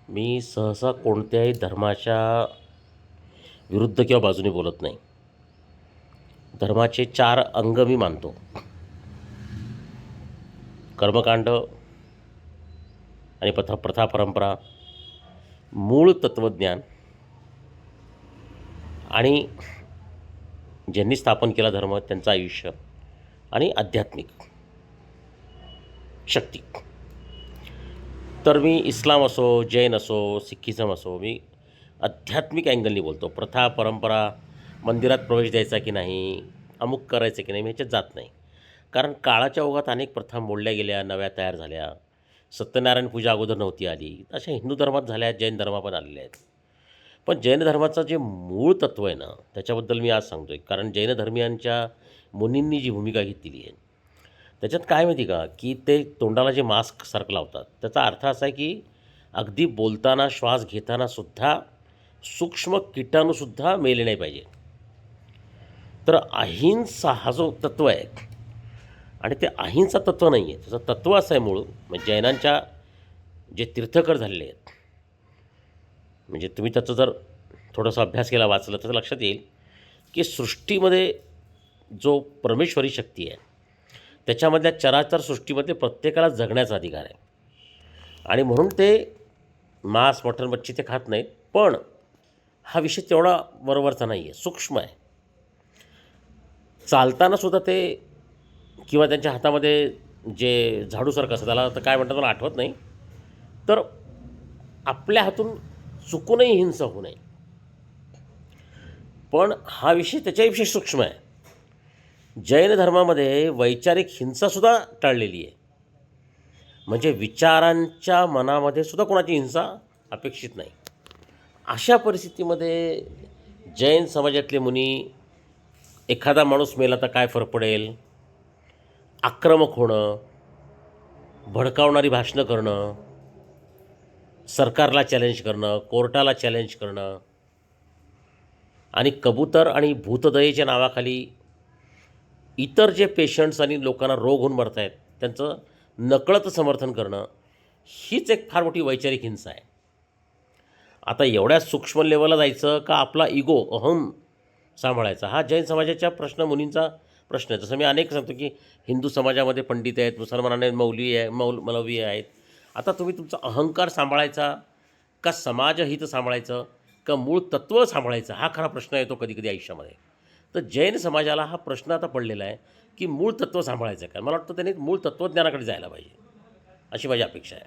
मी सहसा कोणत्याही धर्माच्या विरुद्ध किंवा बाजूने बोलत नाही. धर्माचे 4 अंग मी मानतो. कर्मकांड आणि प्रथा परंपरा, मूळ तत्त्वज्ञान आणि ज्यांनी स्थापन केला धर्म त्यांचं आयुष्य आणि आध्यात्मिक शक्ती. तर मी इस्लाम असो, जैन असो, सिखिझम असो, मी आध्यात्मिक अँगलनी बोलतो. प्रथा परंपरा, मंदिरात प्रवेश द्यायचा की नाही, अमुक करायचं की नाही, मी ह्याच्यात जात नाही. कारण काळाच्या ओघात अनेक प्रथा मोडल्या गेल्या, नव्या तयार झाल्या. सत्यनारायण पूजा अगोदर नव्हती आली, अशा हिंदू धर्मात झाल्या आहेत, जैन धर्मात पण आलेल्या आहेत. पण जैन धर्माचं जे मूळ तत्त्व आहे ना, त्याच्याबद्दल मी आज सांगतो आहे. कारण जैन धर्मियांच्या मुनींनी जी भूमिका घेतलेली आहे त्याच्यात काय माहिती का, की ते तोंडाला जे मास्क सारखं लावतात त्याचा अर्थ असा आहे की अगदी बोलताना श्वास घेताना सुद्धा सूक्ष्म किटाणूसुद्धा मेले नाही पाहिजे. तर अहिंसा हा जो तत्त्व आहे आणि ते अहिंसा तत्त्व नाही आहे, त्याचं तत्त्व असं आहे मूळ. म्हणजे जैनांच्या जे तीर्थकर झालेले आहेत, म्हणजे तुम्ही त्याचं जर थोडासा अभ्यास केला, वाचलं तर लक्षात येईल की सृष्टीमध्ये जो परमेश्वरी शक्ती आहे त्याच्यामधल्या चराचर सृष्टीमध्ये प्रत्येकाला जगण्याचा अधिकार आहे. आणि म्हणून ते मांस मटण मच्छी ते खात नाहीत. पण हा विषय तेवढा बरोबरचा नाही आहे, सूक्ष्म आहे. चालतानासुद्धा ते किंवा त्यांच्या हातामध्ये जे झाडूसारखं असतं त्याला तर काय म्हणतात मला आठवत नाही, तर आपल्या हातून चुकूनही हिंसा होऊ नये. पण हा विषय त्याच्याही सूक्ष्म आहे. जैन धर्मामध्ये वैचारिक हिंसासुद्धा टाळलेली आहे. म्हणजे विचारांच्या मनामध्ये सुद्धा कोणाची हिंसा अपेक्षित नाही. अशा परिस्थितीमध्ये जैन समाजातले मुनी, एखादा माणूस मेला तर काय फरक पडेल, आक्रमक होणं, भडकावणारी भाषणं करणं, सरकारला चॅलेंज करणं, कोर्टाला चॅलेंज करणं आणि कबूतर आणि भूतदयेच्या नावाखाली इतर जे पेशंट्स आणि लोकांना रोग होऊन मरत आहेत त्यांचं नकळत समर्थन करणं, हीच एक फार मोठी वैचारिक हिंसा आहे. आता एवढ्या सूक्ष्म लेवलला जायचं का आपला इगो, अहम सांभाळायचा, हा जैन समाजाच्या मुनींचा प्रश्न आहे. जसं मी अनेक सांगतो की हिंदू समाजामध्ये पंडित आहेत, मुसलमानांमध्ये मौलवी आहेत. आता तुम्ही तुमचा अहंकार सांभाळायचा का समाजहित सांभाळायचं का मूळ तत्त्व सांभाळायचं, हा खरा प्रश्न येतो कधी कधी आयुष्यामध्ये. तर जैन समाजाला हा प्रश्न आता पडलेला आहे की मूळ तत्त्व सांभाळायचं आहे का. मला वाटतं त्यांनी मूळ तत्त्वज्ञानाकडे जायला पाहिजे, अशी माझी अपेक्षा आहे.